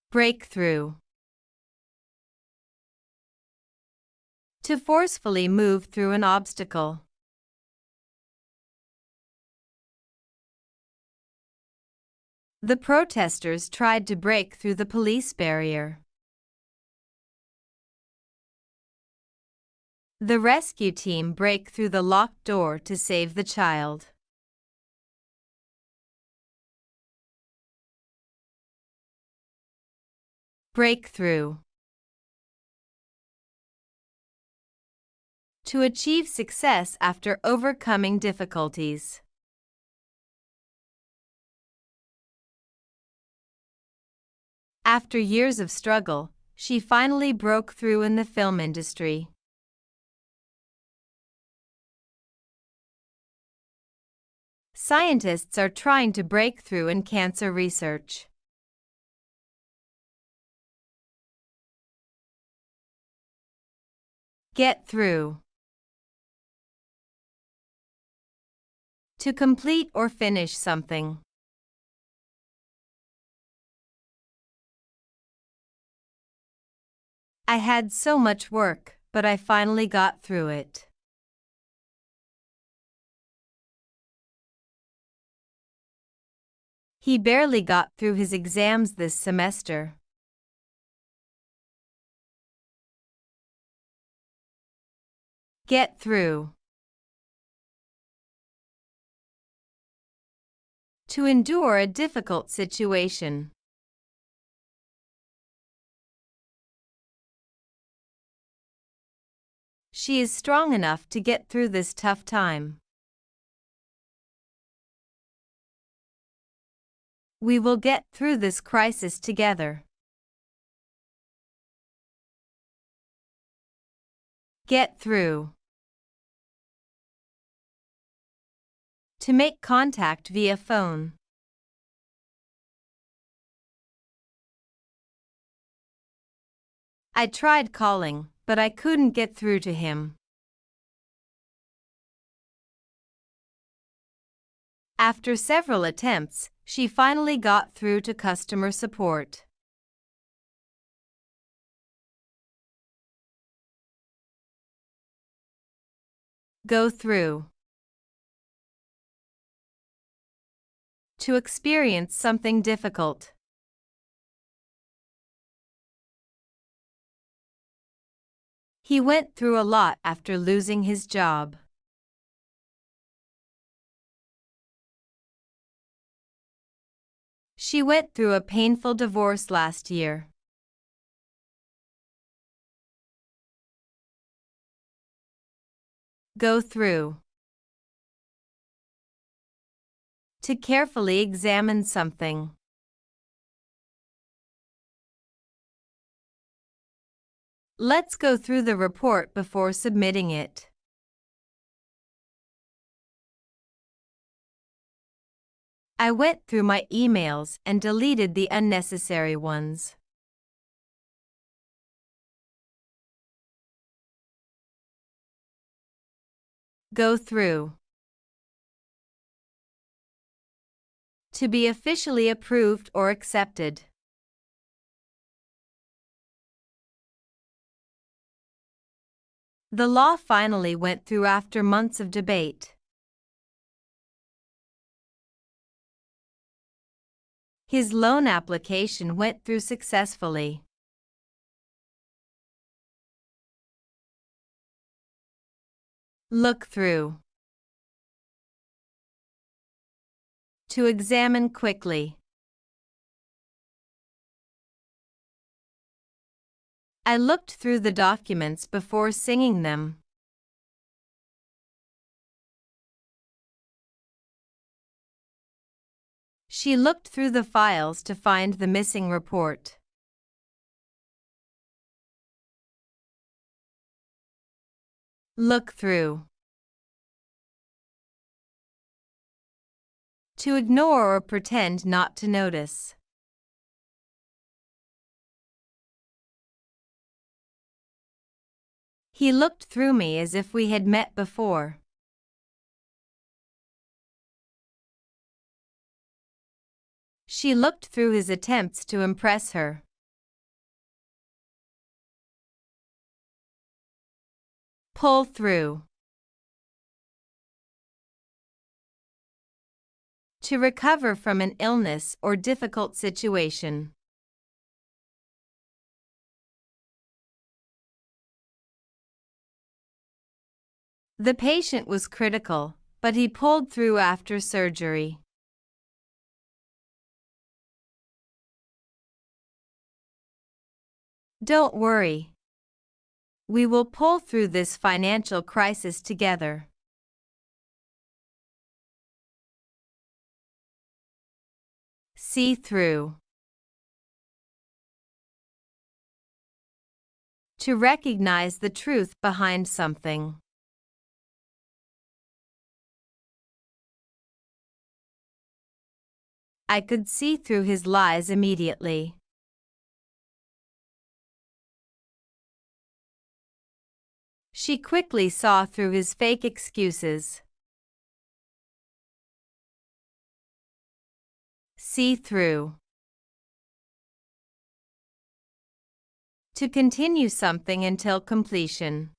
Breakthrough. To forcefully move through an obstacle. The protesters tried to break through the police barrier. The rescue team break through the locked door to save the child. Breakthrough. To achieve success after overcoming difficulties. After years of struggle, she finally broke through in the film industry. Scientists are trying to break through in cancer research. Get through. To complete or finish something. I had so much work, but I finally got through it. He barely got through his exams this semester. Get through. To endure a difficult situation. She is strong enough to get through this tough time. We will get through this crisis together. Get through. To make contact via phone. I tried calling, but I couldn't get through to him. After several attempts, she finally got through to customer support. Go through. To experience something difficult. He went through a lot after losing his job. She went through a painful divorce last year. Go through. To carefully examine something. Let's go through the report before submitting it. I went through my emails and deleted the unnecessary ones. Go through. To be officially approved or accepted. The law finally went through after months of debate. His loan application went through successfully. Look through. To examine quickly. I looked through the documents before singing them. She looked through the files to find the missing report. Look through. To ignore or pretend not to notice. He looked through me as if we had met before. She looked through his attempts to impress her. Pull through. To recover from an illness or difficult situation. The patient was critical, but he pulled through after surgery. Don't worry. We will pull through this financial crisis together. See through. To recognize the truth behind something. I could see through his lies immediately. She quickly saw through his fake excuses. See through. To continue something until completion.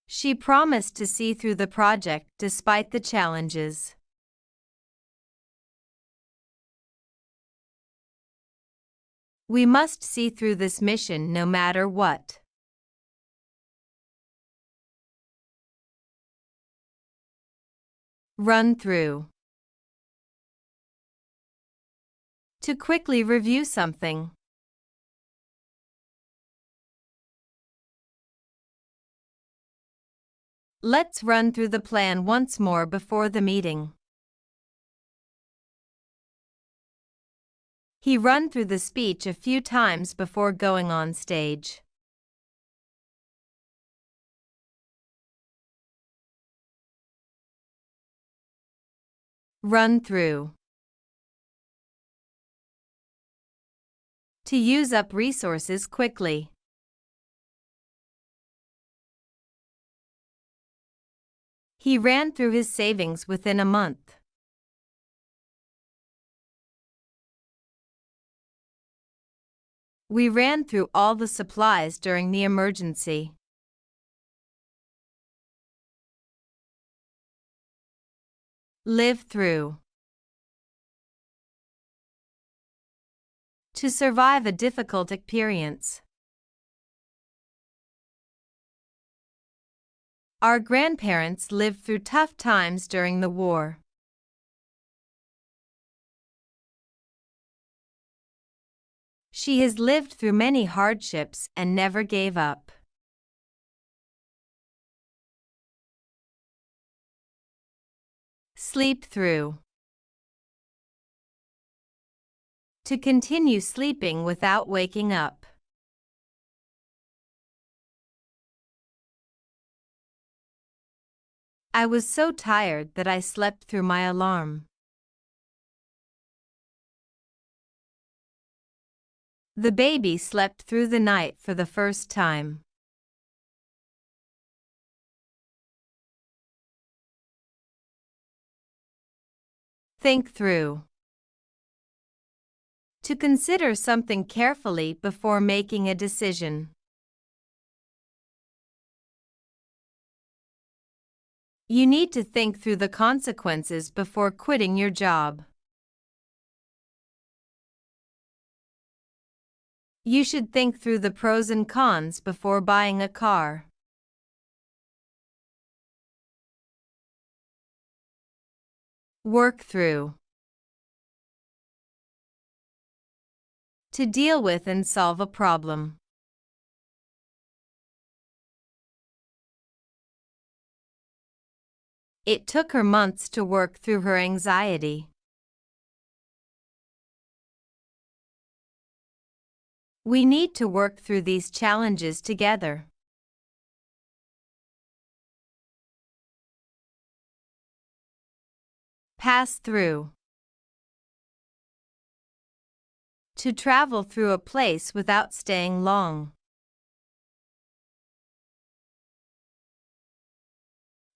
She promised to see through the project despite the challenges. We must see through this mission no matter what. Run through. To quickly review something. Let's run through the plan once more before the meeting. He ran through the speech a few times before going on stage. Run through. To use up resources quickly. He ran through his savings within a month. We ran through all the supplies during the emergency. Live through. To survive a difficult experience. Our grandparents lived through tough times during the war. She has lived through many hardships and never gave up. Sleep through. To continue sleeping without waking up. I was so tired that I slept through my alarm. The baby slept through the night for the first time. Think through. To consider something carefully before making a decision. You need to think through the consequences before quitting your job. You should think through the pros and cons before buying a car. Work through. To deal with and solve a problem. It took her months to work through her anxiety. We need to work through these challenges together. Pass through. To travel through a place without staying long.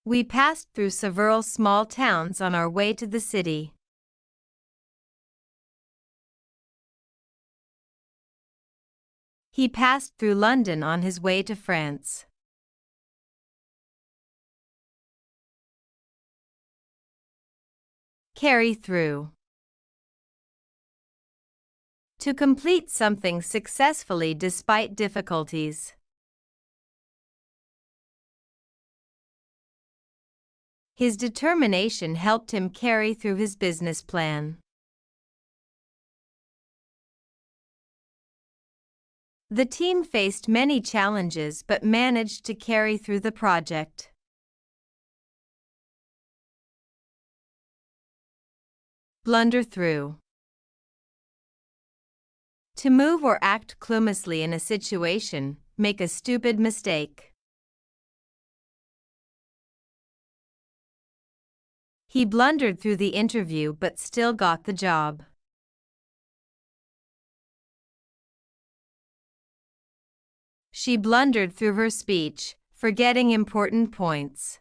We passed through several small towns on our way to the city. He passed through London on his way to France. Carry through. To complete something successfully despite difficulties. His determination helped him carry through his business plan. The team faced many challenges but managed to carry through the project. Blunder through. To move or act clumsily in a situation, make a stupid mistake. He blundered through the interview but still got the job. She blundered through her speech, forgetting important points.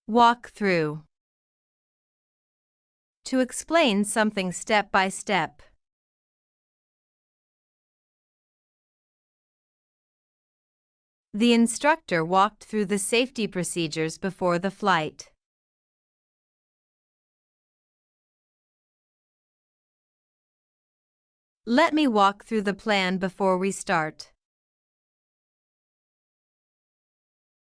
Walk through. To explain something step by step. The instructor walked through the safety procedures before the flight. Let me walk through the plan before we start.